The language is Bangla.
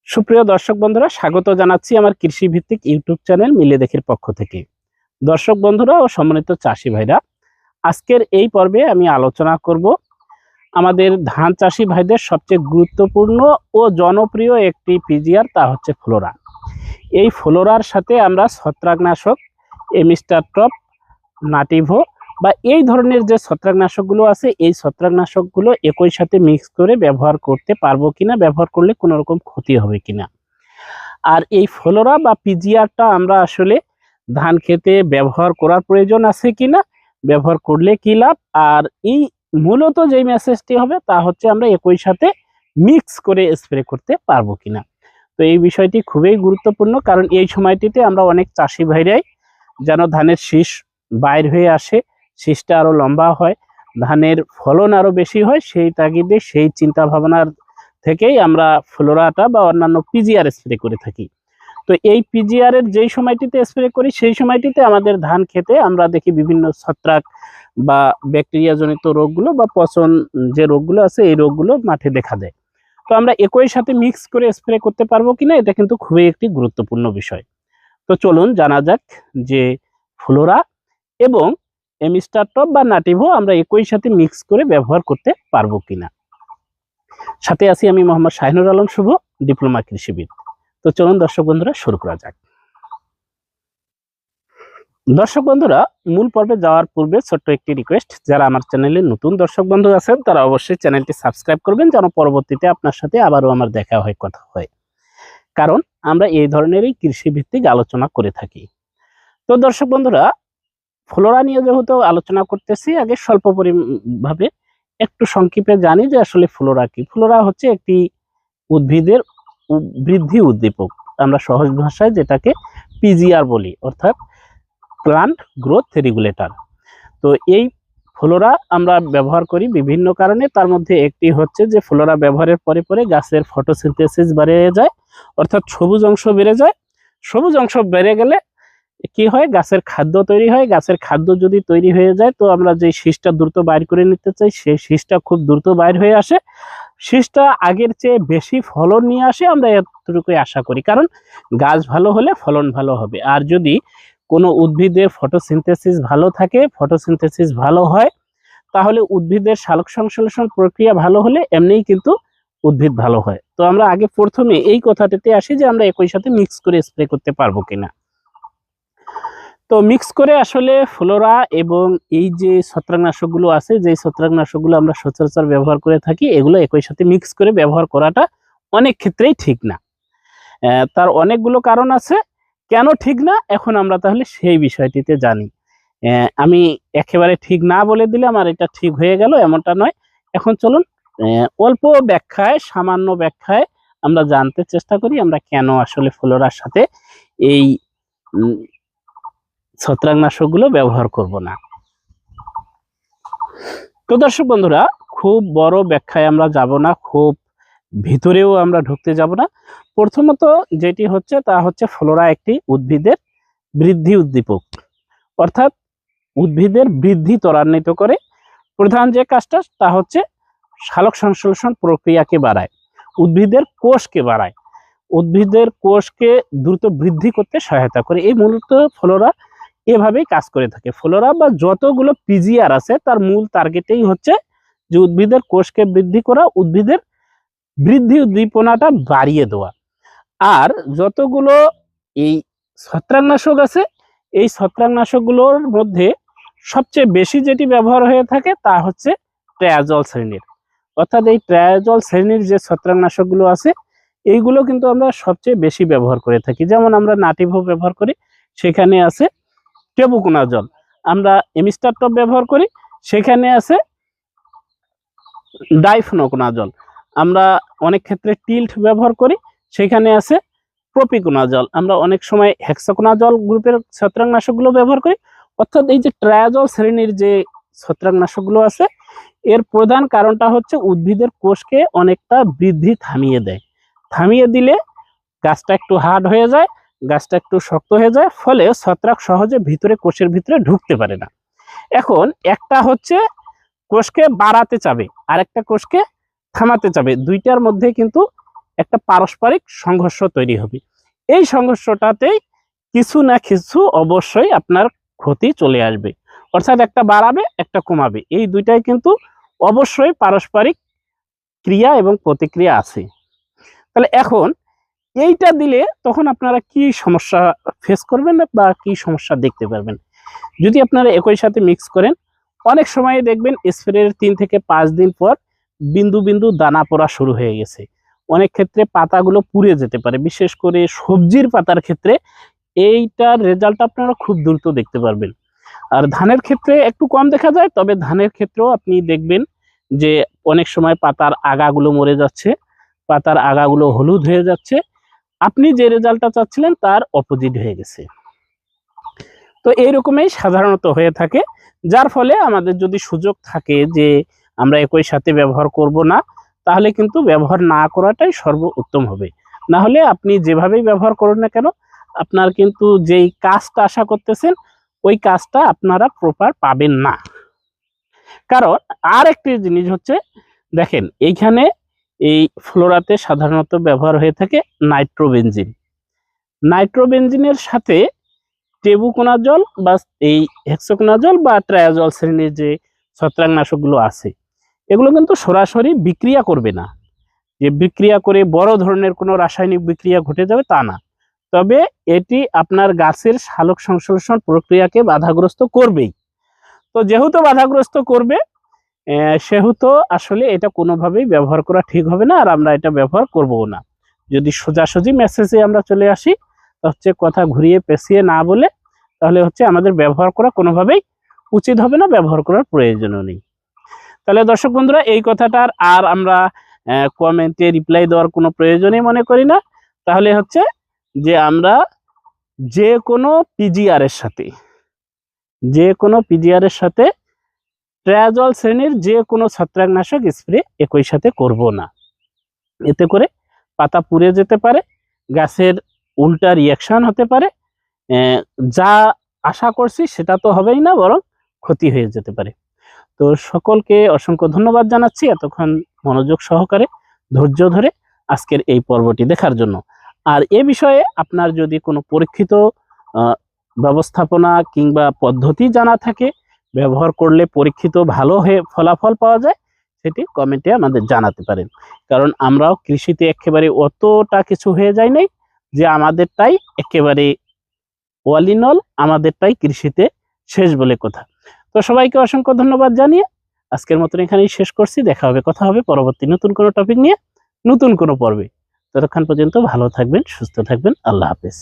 সুপ্রিয় দর্শক বন্ধুরা, স্বাগত জানাচ্ছি আমার কৃষি ভিত্তিক ইউটিউব চ্যানেল মিলে দেখির পক্ষ থেকে। দর্শক বন্ধুরা ও সম্মানিত চাষি ভাইরা, আজকের এই পর্বে আমি আলোচনা করব আমাদের ধান চাষি ভাইদের সবচেয়ে গুরুত্বপূর্ণ ও জনপ্রিয় একটি পিজিআর, তা হচ্ছে ফ্লোরা। এই ফ্লোরার সাথে আমরা ছত্রাকনাশক এমিস্টার টপ, নাটিভো বা এই ধরনের যে ছত্রাকনাশকগুলো আছে, এই ছত্রাকনাশকগুলো একই সাথে মিক্স করে ব্যবহার করতে পারবো কিনা, ব্যবহার করলে কোনো রকম ক্ষতি হবে কিনা। আর এই ফ্লোরা বা পিজিআরটা আমরা আসলে ধান খেতে ব্যবহার করার প্রয়োজন আছে কিনা, ব্যবহার করলে কি লাভ, আর এই মূলত যে মেসেজটি হবে তা হচ্ছে আমরা একই সাথে মিক্স করে স্প্রে করতে পারবো কিনা। তো এই বিষয়টি খুবই গুরুত্বপূর্ণ, কারণ এই সময়টিতে আমরা অনেক চাষি ভাইরাই যেন ধানের শীষ বাইর হয়ে আসে, শীষটা আরো লম্বা হয়, ধানের ফলন আরো বেশি হয়, সেই তাগিদে সেই চিন্তা ভাবনার থেকেই আমরা ফ্লোরাটা বা অন্যান্য পিজিআর স্প্রে করে থাকি। তো এই পিজিআর এর যেই সময়টিতে স্প্রে করি, সেই সময়টিতে আমাদের ধান খেতে আমরা দেখি বিভিন্ন ছত্রাক বা ব্যাকটেরিয়া জনিত রোগগুলো বা পচন যে রোগগুলো আছে, এই রোগগুলো মাঠে দেখা দেয়। তো আমরা একই সাথে মিক্স করে স্প্রে করতে পারবো কিনা, এটা কিন্তু খুবই একটি গুরুত্বপূর্ণ বিষয়। তো চলুন জানা যাক যে ফ্লোরা এবং এমিস্টার টপ বা নাটিভো আমরা একই সাথে মিক্স করে ব্যবহার করতে পারবো কিনা। সাথে আছি আমি মোহাম্মদ শাহিনুর আলম শুভ, ডিপ্লোমা কৃষিবিদ। তো চলুন দর্শক বন্ধুরা শুরু করা যাক। দর্শক বন্ধুরা, মূল পর্বে যাওয়ার পূর্বে ছোট্ট একটি রিকোয়েস্ট, যারা আমার চ্যানেলে নতুন দর্শক বন্ধু আছেন তারা অবশ্যই চ্যানেলটি সাবস্ক্রাইব করবেন, যেন পরবর্তীতে আপনার সাথে আবারও আমার দেখা হয়, কথা হয়। কারণ আমরা এই ধরনেরই কৃষি ভিত্তিক আলোচনা করে থাকি। তো দর্শক বন্ধুরা, ফ্লোরা নিয়ে যেহেতু আলোচনা করতেছি, আগে স্বল্প পরিভাবে একটু সংক্ষেপে জানি যে আসলে ফ্লোরা কি। ফ্লোরা হচ্ছে একটি উদ্ভিদের বৃদ্ধি উদ্দীপক, আমরা সহজ ভাষায় যেটাকে পিজিআর বলি, অর্থাৎ প্লান্ট গ্রোথ রেগুলেটর। তো এই ফ্লোরা আমরা ব্যবহার করি বিভিন্ন কারণে, তার মধ্যে একটি হচ্ছে যে ফ্লোরা ব্যবহারের পরে পরে গাছের ফটোসিনথেসিস বেড়ে যায়, অর্থাৎ সবুজ অংশ বেড়ে যায়। সবুজ অংশ বেড়ে গেলে কি হয়, গাছের খাদ্য তৈরি হয়। গাছের খাদ্য যদি তৈরি হয়ে যায়, তো আমরা যে শীষটা দ্রুত বাইর করে নিতে চাই, সেই শীষটা খুব দ্রুত বাইর হয়ে আসে। শীষটা আগের চেয়ে বেশি ফলন নিয়ে আসে, আমরা এতটুকুই আশা করি, কারণ গাছ ভালো হলে ফলন ভালো হবে। আর যদি কোনো উদ্ভিদের ফটোসিনথেসিস ভালো থাকে, ফটোসিনথেসিস ভালো হয়, তাহলে উদ্ভিদের সালোক সংশ্লেষণ প্রক্রিয়া ভালো হলে এমনিই কিন্তু উদ্ভিদ ভালো হয়। তো আমরা আগে প্রথমে এই কথাটাতে আসি যে আমরা একই সাথে মিক্স করে স্প্রে করতে পারবো কিনা। তো মিক্স করে আসলে ফ্লোরা এবং এই যে ছত্রাকনাশকগুলো আছে, যে ছত্রাকনাশকগুলো আমরা সচরাচর ব্যবহার করে থাকি, এগুলো একই সাথে মিক্স করে ব্যবহার করাটা অনেক ক্ষেত্রেই ঠিক না। তার অনেকগুলো কারণ আছে কেন ঠিক না, এখন আমরা তাহলে সেই বিষয়টিতে জানি। আমি একেবারে ঠিক না বলে দিলাম আর এটা ঠিক হয়ে গেল, এমনটা নয়। এখন চলুন অল্প ব্যাখ্যায়, সামান্য ব্যাখ্যায় আমরা জানতে চেষ্টা করি আমরা কেন আসলে ফ্লোরার সাথে এই ছত্রাকনাশকগুলো ব্যবহার করব না। তো দর্শক বন্ধুরা, খুব বড় ব্যাখ্যায় আমরা যাব না, খুব ভিতরেও আমরা ঢুকতে যাব না। প্রথমত যেটি হচ্ছে তা হচ্ছে ফ্লোরা একটি উদ্ভিদের বৃদ্ধি উদ্দীপক, অর্থাৎ উদ্ভিদের বৃদ্ধি ত্বরান্বিত করে। প্রধান যে কাজটা তা হচ্ছে সালোক সংশ্লেষণ প্রক্রিয়াকে বাড়ায়, উদ্ভিদের কোষকে বাড়ায়, উদ্ভিদের কোষকে দ্রুত বৃদ্ধি করতে সহায়তা করে। এই মূলত ফ্লোরা এভাবেই কাজ করে থাকে। ফ্লোরা বা যতগুলো পিজিআর আছে, তার মূল টার্গেটেই হচ্ছে যে উদ্ভিদের কোষকে বৃদ্ধি করা, উদ্ভিদের বৃদ্ধি উদ্দীপনাটা বাড়িয়ে দেওয়া। আর যতগুলো এই ছত্রাকনাশক আছে, এই ছত্রাকনাশকগুলোর মধ্যে সবচেয়ে বেশি যেটি ব্যবহার হয়ে থাকে তা হচ্ছে ট্রায়াজল শ্রেণীর, অর্থাৎ এই ট্রায়াজল শ্রেণীর যে ছত্রাকনাশকগুলো আছে, এইগুলো কিন্তু আমরা সবচেয়ে বেশি ব্যবহার করে থাকি। যেমন আমরা নাটিভো ব্যবহার করি, সেখানে আছে টেবুকোনাজল। আমরা এমিস্টার টপ ব্যবহার করি, সেখানে আছে ডাইফেনোকোনাজল। আমরা অনেক ক্ষেত্রে টিল্ট ব্যবহার করি, সেখানে আছে প্রপিকোনাজল। আমরা অনেক সময় হেক্সাকোনাজল গ্রুপের ছত্রাকনাশকগুলো ব্যবহার করি। অর্থাৎ এই যে ট্রায়াজল শ্রেণীর যে ছত্রাকনাশকগুলো আছে, এর প্রধান কারণটা হচ্ছে উদ্ভিদের কোষকে অনেকটা বৃদ্ধি থামিয়ে দেয়। থামিয়ে দিলে গাছটা একটু হার্ড হয়ে যায়, গাছটা একটু শক্ত হয়ে যায়, ফলে ছত্রাক সহজে ভিতরে, কোষের ভিতরে ঢুকতে পারে না। এখন একটা হচ্ছে কোষকে বাড়াতে চাবে, আর একটা কোষকে থামাতে চাবে, দুইটার মধ্যে কিন্তু একটা পারস্পরিক সংঘর্ষ তৈরি হবে। এই সংঘর্ষটাতেই কিছু না কিছু অবশ্যই আপনার ক্ষতি চলে আসবে, অর্থাৎ একটা বাড়াবে একটা কমাবে, এই দুইটাই কিন্তু অবশ্যই পারস্পরিক ক্রিয়া এবং প্রতিক্রিয়া আছে। তাহলে এখন এইটা দিলে তখন আপনারা কি সমস্যা ফেস করবেন বা কি সমস্যা দেখতে পারবেন যদি আপনারা একই সাথে মিক্স করেন। অনেক সময় দেখবেন স্প্রের 3 থেকে 5 দিন পর বিন্দু বিন্দু দানা পড়া শুরু হয়ে গেছে। অনেক ক্ষেত্রে পাতাগুলো পুড়ে যেতে পারে, বিশেষ করে সবজির পাতার ক্ষেত্রে এইটার রেজাল্ট আপনারা খুব দ্রুত দেখতে পারবেন। আর ধানের ক্ষেত্রে একটু কম দেখা যায়, তবে ধানের ক্ষেত্রেও আপনি দেখবেন যে অনেক সময় পাতার আগাগুলো মরে যাচ্ছে, পাতার আগাগুলো হলুদ হয়ে যাচ্ছে, আপনি যে রেজাল্টটা চাচ্ছিলেন তার অপোজিট হয়ে গেছে। তো এইরকমই সাধারণত হয়ে থাকে, যার ফলে আমাদের যদি সুযোগ থাকে যে আমরা একই সাথে ব্যবহার করব না, তাহলে কিন্তু ব্যবহার না করাটাই সর্বোত্তম হবে। না হলে আপনি যেভাবেই ব্যবহার করুন না কেন, আপনার কিন্তু যেই কাজটা আশা করতেছেন ওই কাজটা আপনারা প্রপার পাবেন না। কারণ আর একটি জিনিস হচ্ছে, দেখেন এইখানে এই ফ্লোরাতে সাধারণত ব্যবহার হয়ে থাকে নাইট্রোবেনজিন। নাইট্রোবেনজিনের সাথে টেবুকোনাজল বা এই হেক্সাকোনাজল বা ট্রায়াজল শ্রেণীর যে ছত্রাকনাশকগুলো আছে, এগুলো কিন্তু সরাসরি বিক্রিয়া করবে না, যে বিক্রিয়া করে বড় ধরনের কোনো রাসায়নিক বিক্রিয়া ঘটে যাবে তা না। তবে এটি আপনার গাছের সালোক সংশ্লেষণ প্রক্রিয়াকে বাধাগ্রস্ত করবেই। তো যেহেতু বাধাগ্রস্ত করবে, সেহেতু আসলে এটা কোনোভাবেই ব্যবহার করা ঠিক হবে না, আর আমরা এটা ব্যবহার করবও না। যদি সোজাসুজি মেসেজে আমরা চলে আসি, হচ্ছে কথা ঘুরিয়ে পেঁচিয়ে না বলে, তাহলে হচ্ছে আমাদের ব্যবহার করা কোনোভাবেই উচিত হবে না, ব্যবহার করার প্রয়োজনও নেই। তাহলে দর্শক বন্ধুরা, এই কথাটার আর আমরা কমেন্টে রিপ্লাই দেওয়ার কোনো প্রয়োজনই মনে করি না। তাহলে হচ্ছে যে আমরা যে কোনো পিজিআরের সাথে ট্রায়াজল শ্রেণীর যে কোনো ছত্রাকনাশক স্প্রে একই সাথে করব না। এতে করে পাতা পুড়ে যেতে পারে, গাছের উল্টা রিয়াকশন হতে পারে, যা আশা করছি সেটা তো হবেই না, বরং ক্ষতি হয়ে যেতে পারে। তো সকলকে অসংখ্য ধন্যবাদ জানাচ্ছি এতক্ষণ মনোযোগ সহকারে ধৈর্য ধরে আজকের এই পর্বটি দেখার জন্য। আর এ বিষয়ে আপনার যদি কোনো পরীক্ষিত ব্যবস্থাপনা কিংবা পদ্ধতি জানা থাকে, ব্যবহার করলে পরীক্ষিত ভালো হয়ে ফলাফল পাওয়া যায়, সেটি কমেন্টে আমাদের জানাতে পারেন। কারণ আমরাও কৃষিতে একেবারে অতটা কিছু হয়ে যায় নাই যে আমাদেরটাই একেবারে অল ইন অল, আমাদেরটাই কৃষিতে শেষ বলে কথা। তো সবাইকে অসংখ্য ধন্যবাদ জানিয়ে আজকের মতন এখানেই শেষ করছি। দেখা হবে, কথা হবে পরবর্তী নতুন কোনো টপিক নিয়ে, নতুন কোনো পর্বে। ততক্ষণ পর্যন্ত ভালো থাকবেন, সুস্থ থাকবেন। আল্লাহ হাফেজ।